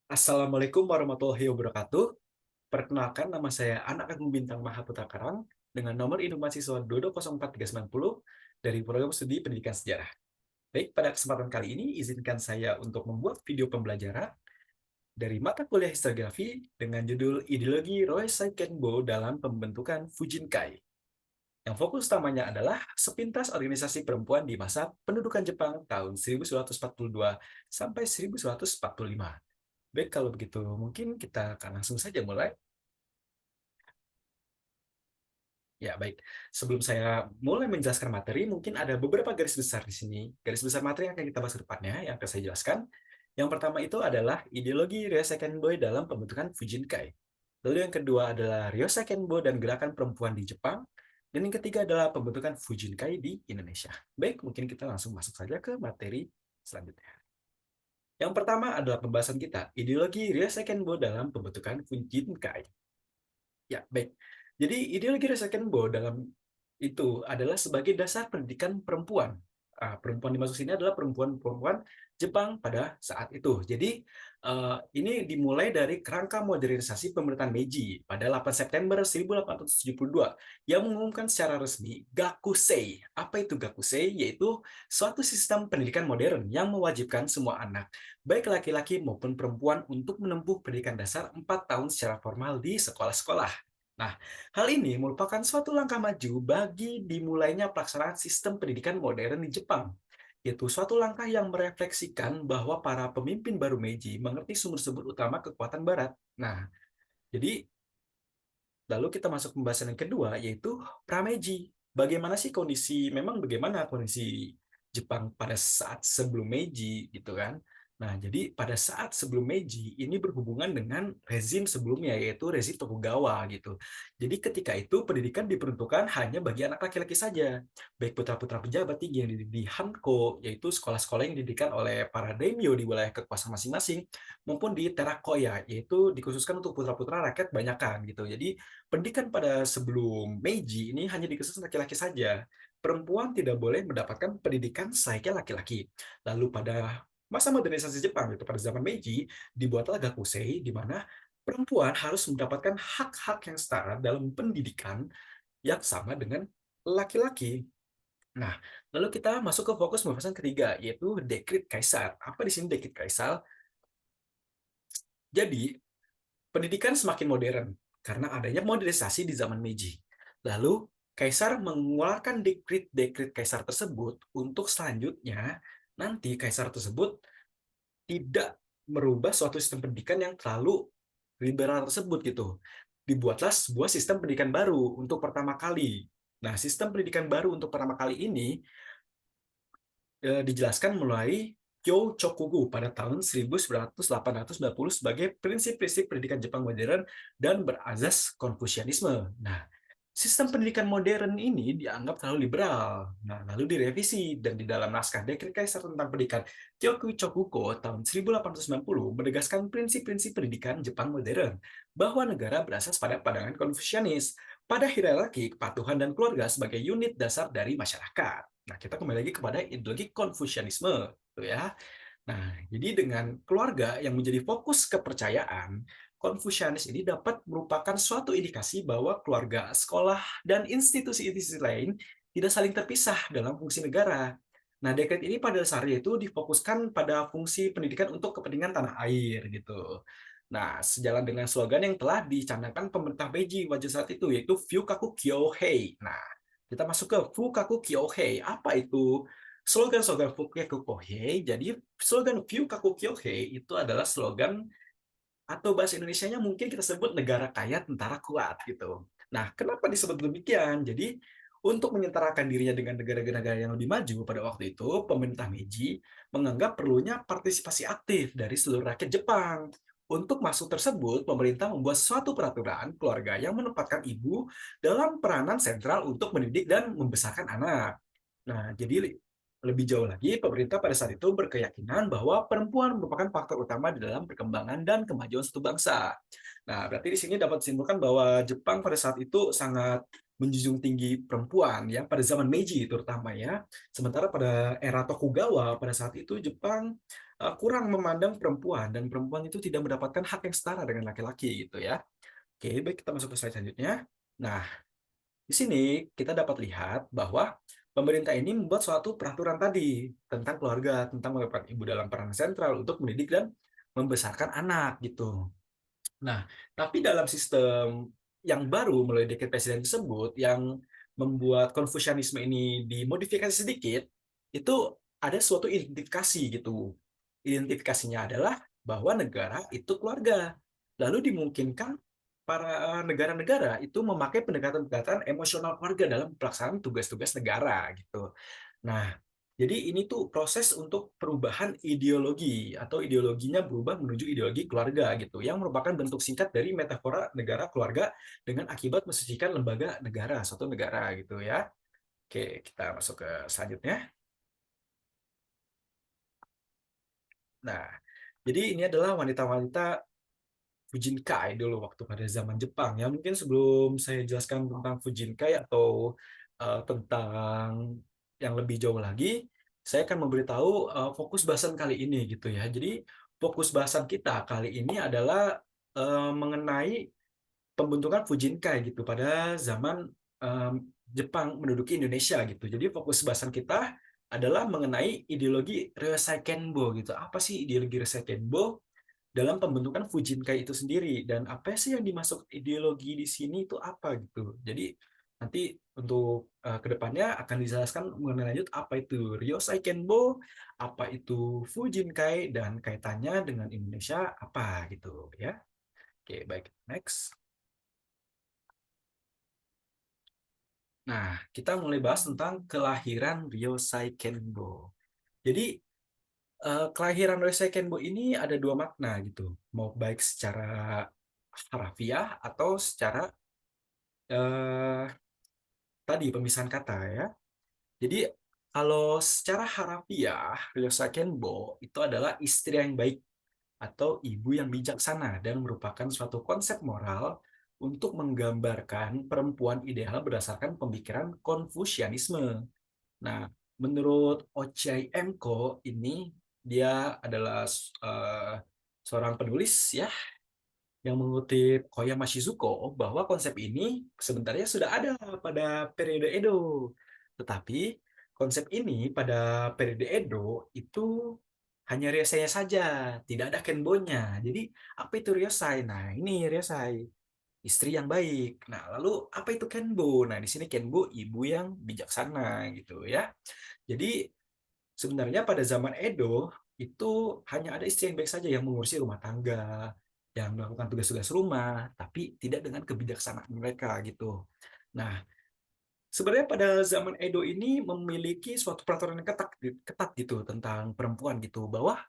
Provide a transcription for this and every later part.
Assalamualaikum warahmatullahi wabarakatuh. Perkenalkan, nama saya Anak Agung Bintang Mahaputra Karang dengan nomor induk mahasiswa 2204390 dari Program Studi Pendidikan Sejarah. Baik, pada kesempatan kali ini izinkan saya untuk membuat video pembelajaran dari mata kuliah historiografi dengan judul Ideologi Roy Seikenbo dalam Pembentukan Fujinkai. Yang fokus utamanya adalah sepintas organisasi perempuan di masa pendudukan Jepang tahun 1942 sampai 1945. Baik, kalau begitu mungkin kita akan langsung saja mulai. Ya, baik. Sebelum saya mulai menjelaskan materi, mungkin ada beberapa garis besar di sini. Garis besar materi yang akan kita bahas ke depannya, yang akan saya jelaskan. Yang pertama itu adalah ideologi Ryosekenboi dalam pembentukan Fujinkai. Lalu yang kedua adalah Ryosekenbo dan gerakan perempuan di Jepang. Dan yang ketiga adalah pembentukan Fujinkai di Indonesia. Baik, mungkin kita langsung masuk saja ke materi selanjutnya. Yang pertama adalah pembahasan kita, ideologi Ryosekenbo dalam pembentukan Fujinkai. Ya, baik. Jadi ideologi Resekenbo dalam itu adalah sebagai dasar pendidikan perempuan. Perempuan dimaksud sini adalah perempuan-perempuan Jepang pada saat itu. Jadi ini dimulai dari kerangka modernisasi pemerintahan Meiji pada 8 September 1872 yang mengumumkan secara resmi Gakusei. Apa itu Gakusei? Yaitu suatu sistem pendidikan modern yang mewajibkan semua anak, baik laki-laki maupun perempuan, untuk menempuh pendidikan dasar 4 tahun secara formal di sekolah-sekolah. Nah, hal ini merupakan suatu langkah maju bagi dimulainya pelaksanaan sistem pendidikan modern di Jepang, yaitu suatu langkah yang merefleksikan bahwa para pemimpin baru Meiji mengerti sumber-sumber utama kekuatan Barat. Nah, jadi lalu kita masuk pembahasan yang kedua, yaitu Prameiji. Bagaimana kondisi Jepang pada saat sebelum Meiji, gitu kan? Nah, jadi pada saat sebelum Meiji, ini berhubungan dengan rezim sebelumnya, yaitu rezim Tokugawa, gitu. Jadi ketika itu, pendidikan diperuntukkan hanya bagi anak laki-laki saja, baik putra-putra pejabat tinggi yang dididik di Hanko, yaitu sekolah-sekolah yang didirikan oleh para daimyo di wilayah kekuasaan masing-masing, maupun di Terakoya, yaitu dikhususkan untuk putra-putra rakyat banyakan, gitu. Jadi pendidikan pada sebelum Meiji ini hanya dikhususkan laki-laki saja. Perempuan tidak boleh mendapatkan pendidikan selayaknya laki-laki. Lalu pada masa modernisasi Jepang, itu pada zaman Meiji, dibuatlah Gakusei, di mana perempuan harus mendapatkan hak-hak yang setara dalam pendidikan yang sama dengan laki-laki. Nah, lalu kita masuk ke fokus pembahasan ketiga, yaitu Dekrit Kaisar. Apa di sini Dekrit Kaisar? Jadi, pendidikan semakin modern karena adanya modernisasi di zaman Meiji. Lalu, Kaisar mengeluarkan dekrit-dekrit Kaisar tersebut untuk selanjutnya nanti Kaisar tersebut tidak merubah suatu sistem pendidikan yang terlalu liberal tersebut gitu. Dibuatlah sebuah sistem pendidikan baru untuk pertama kali. Nah, sistem pendidikan baru untuk pertama kali ini dijelaskan melalui Kyo Chokugu pada tahun 1890 sebagai prinsip-prinsip pendidikan Jepang modern dan berazas Konfusianisme. Nah, sistem pendidikan modern ini dianggap terlalu liberal. Nah, lalu direvisi dan di dalam naskah Dekret Kaisar tentang pendidikan Kyoku Chokuko tahun 1890 menegaskan prinsip-prinsip pendidikan Jepang modern bahwa negara berasas pada pandangan Konfusianis pada hierarki kepatuhan dan keluarga sebagai unit dasar dari masyarakat. Nah, kita kembali lagi kepada ideologi Konfusianisme, gitu ya. Nah, jadi dengan keluarga yang menjadi fokus kepercayaan, Konfusianis ini dapat merupakan suatu indikasi bahwa keluarga, sekolah, dan institusi-institusi lain tidak saling terpisah dalam fungsi negara. Nah, dekret ini pada dasarnya itu difokuskan pada fungsi pendidikan untuk kepentingan tanah air, gitu. Nah, sejalan dengan slogan yang telah dicanangkan pemerintah Meiji pada saat itu, yaitu Fukaku Kyohei. Nah, kita masuk ke Fukaku Kyohei. Apa itu? Slogan-slogan Fukaku Kyohei. Jadi, slogan Fukaku Kyohei itu adalah slogan atau bahasa Indonesianya mungkin kita sebut negara kaya tentara kuat gitu. Nah, kenapa disebut demikian? Jadi untuk menyetarakan dirinya dengan negara-negara yang lebih maju pada waktu itu, pemerintah Meiji menganggap perlunya partisipasi aktif dari seluruh rakyat Jepang. Untuk masuk tersebut, pemerintah membuat suatu peraturan keluarga yang menempatkan ibu dalam peranan sentral untuk mendidik dan membesarkan anak. Nah, jadi Lebih jauh lagi, pemerintah pada saat itu berkeyakinan bahwa perempuan merupakan faktor utama di dalam perkembangan dan kemajuan suatu bangsa. Nah, berarti di sini dapat disimpulkan bahwa Jepang pada saat itu sangat menjunjung tinggi perempuan ya pada zaman Meiji terutama ya. Sementara pada era Tokugawa pada saat itu Jepang kurang memandang perempuan dan perempuan itu tidak mendapatkan hak yang setara dengan laki-laki gitu ya. Oke, baik kita masuk ke slide selanjutnya. Nah, di sini kita dapat lihat bahwa pemerintah ini membuat suatu peraturan tadi tentang keluarga, tentang meletakkan ibu dalam peran sentral untuk mendidik dan membesarkan anak gitu. Nah, tapi dalam sistem yang baru melalui dekret presiden tersebut yang membuat konfusianisme ini dimodifikasi sedikit, itu ada suatu identifikasi gitu. Identifikasinya adalah bahwa negara itu keluarga. Lalu dimungkinkan para negara-negara itu memakai pendekatan-pendekatan emosional keluarga dalam pelaksanaan tugas-tugas negara gitu. Nah, jadi ini tuh proses untuk perubahan ideologi atau ideologinya berubah menuju ideologi keluarga gitu, yang merupakan bentuk singkat dari metafora negara keluarga dengan akibat mensucikan lembaga negara, suatu negara gitu ya. Oke, kita masuk ke selanjutnya. Nah, jadi ini adalah wanita-wanita Fujinkai dulu waktu pada zaman Jepang ya. Mungkin sebelum saya jelaskan tentang Fujinkai atau tentang yang lebih jauh lagi, saya akan memberitahu fokus bahasan kali ini gitu ya. Jadi fokus bahasan kita kali ini adalah mengenai pembentukan Fujinkai gitu pada zaman Jepang menduduki Indonesia gitu. Jadi fokus bahasan kita adalah mengenai ideologi Ryosei Kenbo gitu. Apa sih ideologi Ryosei Kenbo? Dalam pembentukan Fujinkai itu sendiri dan apa sih yang dimasuk ideologi di sini itu apa gitu. Jadi nanti untuk kedepannya akan dijelaskan mengenai lanjut apa itu Ryosei Kenbo, apa itu Fujinkai dan kaitannya dengan Indonesia apa gitu ya. Oke, baik. Next. Nah, kita mulai bahas tentang kelahiran Ryosei Kenbo. Jadi kelahiran Ryosei Kenbo ini ada dua makna gitu, mau baik secara harafiah atau secara eh, tadi pemisahan kata ya. Jadi kalau secara harafiah, Ryosei Kenbo itu adalah istri yang baik atau ibu yang bijaksana dan merupakan suatu konsep moral untuk menggambarkan perempuan ideal berdasarkan pemikiran Konfusianisme. Nah, menurut Ochai Emko ini dia adalah seorang penulis ya yang mengutip Koyama Shizuko bahwa konsep ini sebenarnya sudah ada pada periode Edo. Tetapi konsep ini pada periode Edo itu hanya ryosai saja, tidak ada kenbonya. Jadi apa itu ryosai? Nah, ini ryosai, istri yang baik. Nah, lalu apa itu kenbo? Nah, di sini kenbo ibu yang bijaksana gitu ya. Jadi sebenarnya pada zaman Edo itu hanya ada istri yang baik saja yang mengurusi rumah tangga, yang melakukan tugas-tugas rumah, tapi tidak dengan kebijaksanaan mereka gitu. Nah, sebenarnya pada zaman Edo ini memiliki suatu peraturan yang ketat gitu tentang perempuan gitu, bahwa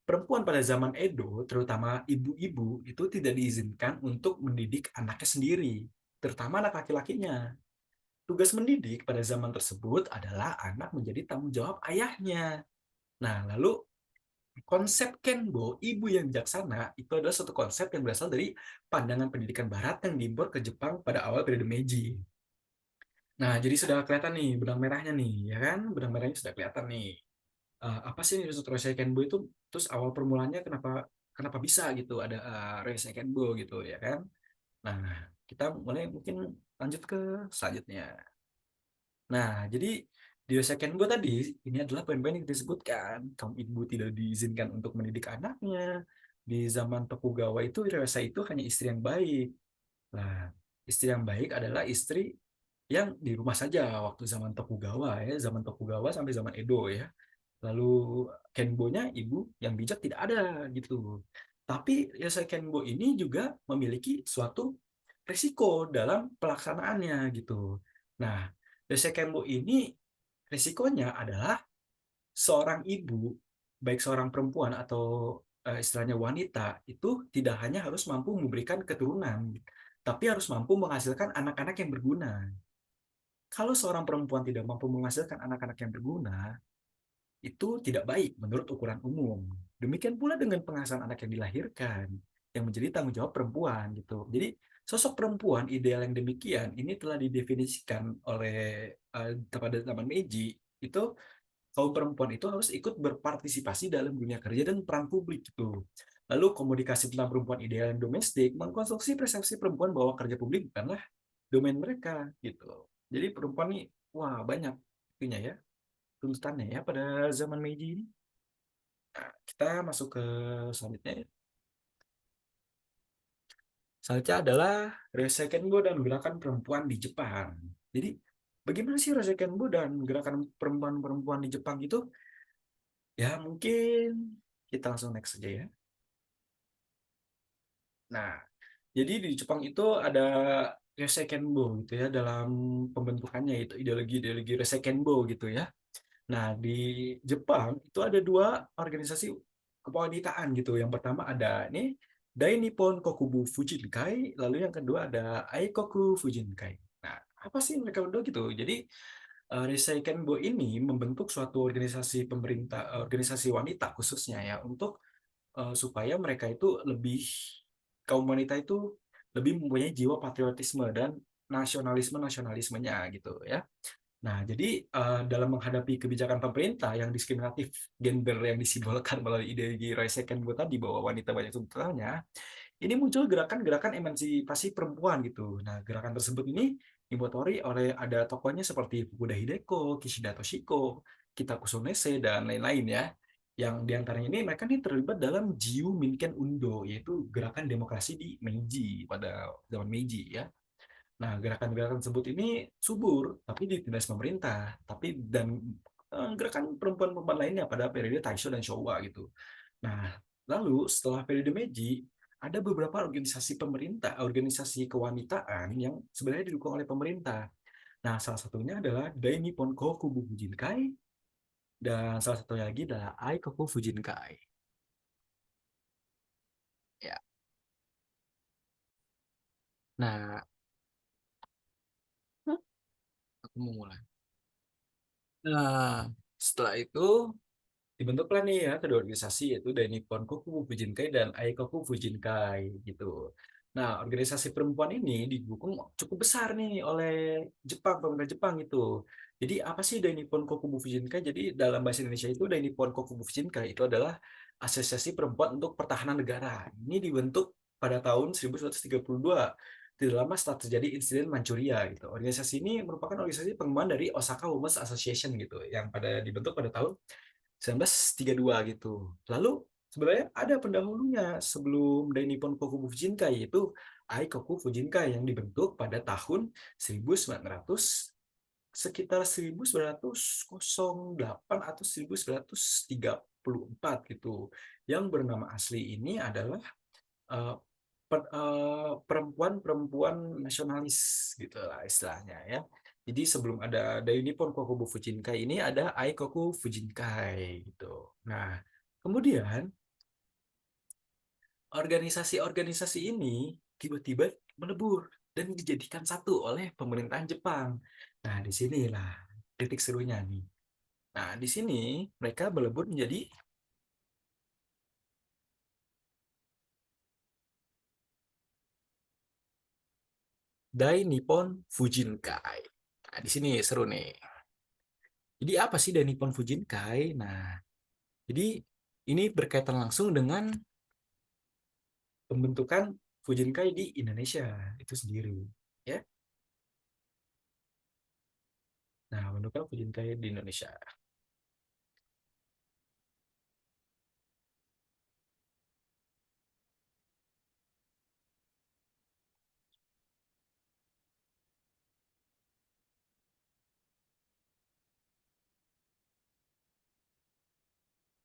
perempuan pada zaman Edo, terutama ibu-ibu, itu tidak diizinkan untuk mendidik anaknya sendiri, terutama anak laki-lakinya. Tugas mendidik pada zaman tersebut adalah anak menjadi tanggung jawab ayahnya. Nah, lalu konsep Kenbo, ibu yang bijaksana, itu adalah suatu konsep yang berasal dari pandangan pendidikan barat yang diimpor ke Jepang pada awal periode Meiji. Nah, jadi sudah kelihatan nih benang merahnya nih, ya kan? Benang merahnya sudah kelihatan nih. Apa sih ini Ryosei Kenbo itu? Terus awal permulannya kenapa kenapa bisa gitu ada Ryosei Kenbo gitu, ya kan? Nah, kita mulai mungkin lanjut ke selanjutnya. Nah, jadi di second gue tadi, ini adalah poin-poin yang disebutkan. Kaum ibu tidak diizinkan untuk mendidik anaknya. Di zaman Tokugawa itu, Ryosa itu hanya istri yang baik. Nah, istri yang baik adalah istri yang di rumah saja waktu zaman Tokugawa ya, zaman Tokugawa sampai zaman Edo ya. Lalu Kenbo-nya ibu yang bijak tidak ada gitu. Tapi Yosei Kenbo ini juga memiliki suatu risiko dalam pelaksanaannya gitu. Nah, Yosei Kenbo ini risikonya adalah seorang ibu, baik seorang perempuan atau istilahnya wanita, itu tidak hanya harus mampu memberikan keturunan, tapi harus mampu menghasilkan anak-anak yang berguna. Kalau seorang perempuan tidak mampu menghasilkan anak-anak yang berguna, itu tidak baik menurut ukuran umum. Demikian pula dengan pengasuhan anak yang dilahirkan, yang menjadi tanggung jawab perempuan gitu. Jadi sosok perempuan ideal yang demikian ini telah didefinisikan oleh pada zaman Meiji itu kaum perempuan itu harus ikut berpartisipasi dalam dunia kerja dan peran publik gitu. Lalu komunikasi tentang perempuan ideal dan domestik mengkonstruksi persepsi perempuan bahwa kerja publik bukanlah domain mereka gitu. Jadi perempuan nih wah banyak itunya ya tuntutannya ya pada zaman Meiji ini. Nah, kita masuk ke selanjutnya. Selanjutnya adalah Reisekenbo dan gerakan perempuan di Jepang. Jadi bagaimana sih Reisekenbo dan gerakan perempuan-perempuan di Jepang itu? Ya mungkin kita langsung next saja ya. Nah, jadi di Jepang itu ada Reisekenbo gitu ya dalam pembentukannya itu ideologi-ideologi Reisekenbo gitu ya. Nah, di Jepang itu ada dua organisasi kewanitaan gitu. Yang pertama ada ini Dai Nippon Kokubu Fujinkai, lalu yang kedua ada Aikoku Fujinkai. Nah, apa sih mereka berdua gitu? Jadi Risai Kenbo ini membentuk suatu organisasi pemerintah, organisasi wanita khususnya ya untuk supaya mereka itu lebih kaum wanita itu lebih mempunyai jiwa patriotisme dan nasionalismenya gitu ya. Nah, jadi dalam menghadapi kebijakan pemerintah yang diskriminatif gender yang disimbolkan melalui ideologi Roy Second tadi bahwa wanita banyak tuntutannya, ini muncul gerakan-gerakan emansipasi perempuan gitu. Nah, gerakan tersebut ini dimotori oleh ada tokohnya seperti Fukuda Hideko, Kishida Toshiko, Kita Kusunese, dan lain-lain ya. Yang diantaranya ini mereka ini terlibat dalam Jiu Minken Undo, yaitu gerakan demokrasi di Meiji pada zaman Meiji ya. Nah, gerakan-gerakan tersebut ini subur, tapi ditindas pemerintah. Tapi dan gerakan perempuan-perempuan lainnya pada periode Taisho dan Showa gitu. Nah, lalu setelah periode Meiji, ada beberapa organisasi pemerintah, organisasi kewanitaan yang sebenarnya didukung oleh pemerintah. Nah, salah satunya adalah Dai Nippon Kokubu Fujinkai, dan salah satunya lagi adalah Aikoku Fujinkai. Ya. Nah, aku mau mulai. Nah, setelah itu dibentuklah nih ya kedua organisasi yaitu dari Nippon Kokubu Fujinkai dan Aikoku Fujinkai gitu. Nah, organisasi perempuan ini didukung cukup besar nih oleh Jepang, pemerintah Jepang gitu. Jadi apa sih Dai Nippon Kokubu Fujinkai? Jadi dalam bahasa Indonesia itu Dai Nippon Kokubu Fujinkai itu adalah Asosiasi Perempuan untuk Pertahanan Negara. Ini dibentuk pada tahun 1932 tidak lama setelah terjadi insiden Manchuria gitu. Organisasi ini merupakan organisasi pengembangan dari Osaka Women's Association gitu yang pada dibentuk pada tahun 1932 gitu. Lalu sebenarnya ada pendahulunya sebelum Dai Nippon Kokubu Fujinkai yaitu Aikoku Fujinkai yang dibentuk pada tahun 1900 sekitar 1908 atau 1934 gitu. Yang bernama asli ini adalah uh, perempuan-perempuan nasionalis gitu lah istilahnya ya. Jadi sebelum ada Dainippon Kokubu Fujinkai ini ada Aikoku Fujinkai gitu. Nah, kemudian organisasi-organisasi ini tiba-tiba melebur dan dijadikan satu oleh pemerintahan Jepang. Nah, disinilah titik serunya nih. Nah, di sini mereka melebur menjadi Dai Nippon Fujinkai. Nah, di sini seru nih. Jadi apa sih Dai Nippon Fujinkai? Nah, jadi ini berkaitan langsung dengan pembentukan Fujinkai di Indonesia itu sendiri. Ya, nah pembentukan Fujinkai di Indonesia.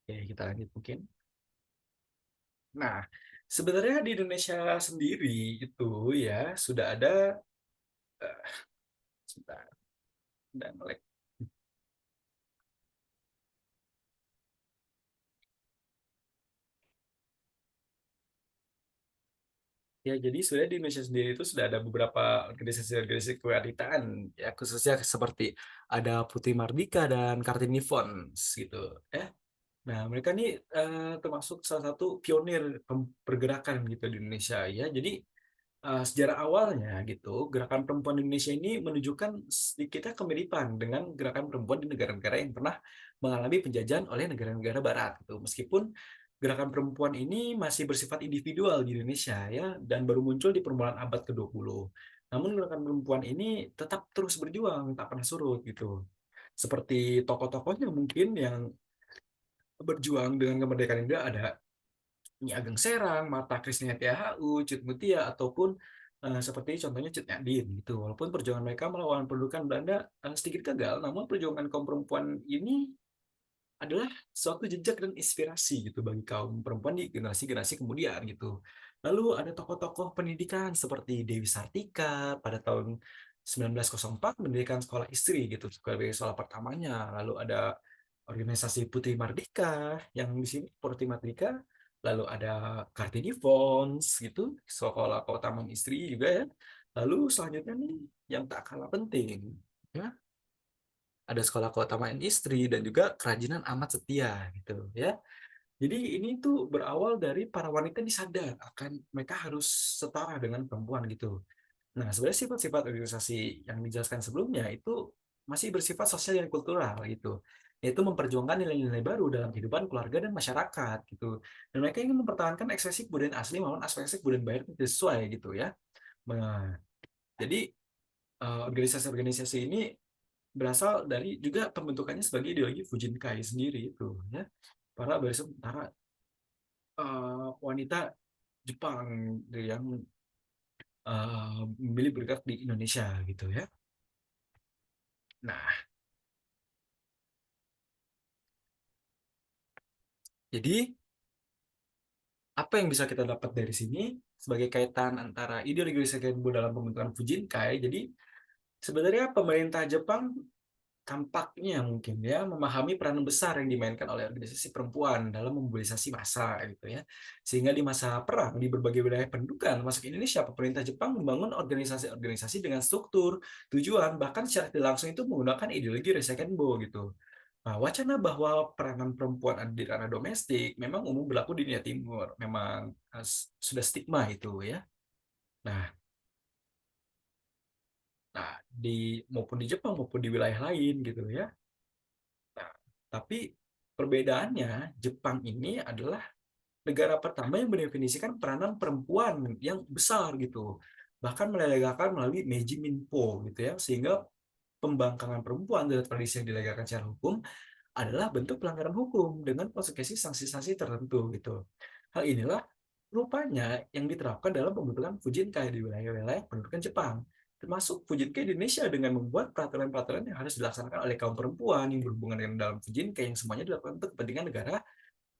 Oke, kita lanjut mungkin. Nah, sebenarnya di Indonesia sendiri itu ya sudah ada sebentar, dan melek. Ya, jadi sebenarnya di Indonesia sendiri itu sudah ada beberapa organisasi-organisasi kewanitaan, ya khususnya seperti ada Putri Mardika dan Kartini Fonds gitu, ya. Nah, mereka nih termasuk salah satu pionir pergerakan gitu di Indonesia, ya. Jadi sejarah awalnya gitu, gerakan perempuan di Indonesia ini menunjukkan sedikitnya kemiripan dengan gerakan perempuan di negara-negara yang pernah mengalami penjajahan oleh negara-negara Barat gitu. Meskipun gerakan perempuan ini masih bersifat individual di Indonesia ya dan baru muncul di permulaan abad ke-20. Namun gerakan perempuan ini tetap terus berjuang, tak pernah surut gitu. Seperti tokoh-tokohnya mungkin yang berjuang dengan kemerdekaan Indonesia ada Nyi Ageng Serang, Marta Krisnayati AHU, Cut Mutia, ataupun seperti contohnya Cut Nyadin gitu. Walaupun perjuangan mereka melawan pendudukan Belanda sedikit gagal, namun perjuangan kaum perempuan ini adalah suatu jejak dan inspirasi gitu bagi kaum perempuan di generasi-generasi kemudian gitu. Lalu ada tokoh-tokoh pendidikan seperti Dewi Sartika pada tahun 1904 mendirikan sekolah istri gitu sebagai sekolah pertamanya. Lalu ada organisasi Putri Mardika yang di sini Putri Mardika. Lalu ada Kartini Fonds gitu, sekolah keutamaan istri juga ya. Lalu selanjutnya nih yang tak kalah penting ya ada sekolah keutamaan istri dan juga kerajinan amat setia gitu ya. Jadi ini tuh berawal dari para wanita disadar akan mereka harus setara dengan perempuan gitu. Nah, sebenarnya sifat-sifat organisasi yang dijelaskan sebelumnya itu masih bersifat sosial dan kultural gitu. Yaitu memperjuangkan nilai-nilai baru dalam kehidupan keluarga dan masyarakat gitu. Dan mereka ingin mempertahankan ekspresi kebudayaan asli maupun aspek-aspek kebudayaan baru yang sesuai gitu ya. Nah, jadi organisasi-organisasi ini berasal dari juga pembentukannya sebagai ideologi Fujinkai sendiri itu ya para wanita Jepang yang memilih bergerak di Indonesia gitu ya. Nah, jadi apa yang bisa kita dapat dari sini sebagai kaitan antara ideologi Seikenbo dalam pembentukan Fujinkai? Jadi sebenarnya pemerintah Jepang tampaknya mungkin ya memahami peranan besar yang dimainkan oleh organisasi perempuan dalam memobilisasi massa gitu ya. Sehingga di masa perang di berbagai wilayah pendudukan masuk Indonesia, pemerintah Jepang membangun organisasi-organisasi dengan struktur, tujuan, bahkan secara tidak langsung itu menggunakan ideologi Reisekenbo gitu. Nah, wacana bahwa peranan perempuan ada di ranah domestik memang umum berlaku di dunia timur. Memang sudah stigma itu ya. Nah, maupun di Jepang maupun di wilayah lain gitu ya. Nah, tapi perbedaannya Jepang ini adalah negara pertama yang mendefinisikan peranan perempuan yang besar gitu. Bahkan melegalkan melalui Meiji Minpo gitu ya, sehingga pembangkangan perempuan dari tradisi yang dilegalkan secara hukum adalah bentuk pelanggaran hukum dengan konsekuensi sanksi-sanksi tertentu gitu. Hal inilah rupanya yang diterapkan dalam pembentukan Fujinkai di wilayah-wilayah pendudukan Jepang, termasuk Fujinkai di Indonesia dengan membuat peraturan-peraturan yang harus dilaksanakan oleh kaum perempuan yang berhubungan dengan dalam Fujinkai yang semuanya dilakukan untuk kepentingan negara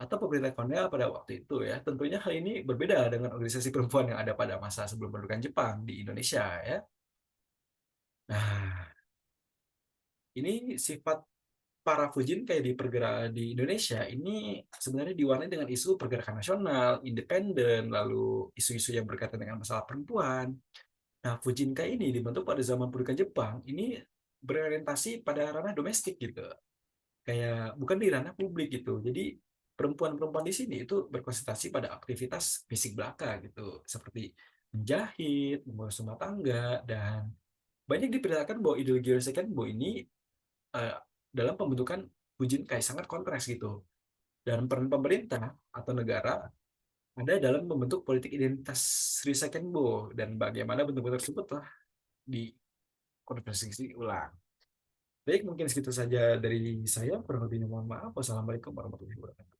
atau pemerintah kolonial pada waktu itu ya. Tentunya hal ini berbeda dengan organisasi perempuan yang ada pada masa sebelum pendudukan Jepang di Indonesia ya. Nah, ini sifat para Fujin kayak di pergerakan di Indonesia ini sebenarnya diwarnai dengan isu pergerakan nasional, independen, lalu isu-isu yang berkaitan dengan masalah perempuan. Nah, Fujinkai ini dibentuk pada zaman pendudukan Jepang, ini berorientasi pada ranah domestik gitu. Kayak bukan di ranah publik gitu. Jadi perempuan-perempuan di sini itu berkonsentrasi pada aktivitas fisik belaka gitu, seperti menjahit, mengurus rumah tangga, dan banyak diperlihatkan bahwa ideologi Reisekenbo ini eh, dalam pembentukan Fujinkai sangat kontras gitu. Dan peran pemerintah atau negara ada dalam membentuk politik identitas Sri Sekenbo dan bagaimana bentuk-bentuk tersebut telah dikonversisi ulang. Baik, mungkin segitu saja dari saya. Kurang lebihnya mohon maaf. Wassalamualaikum warahmatullahi wabarakatuh.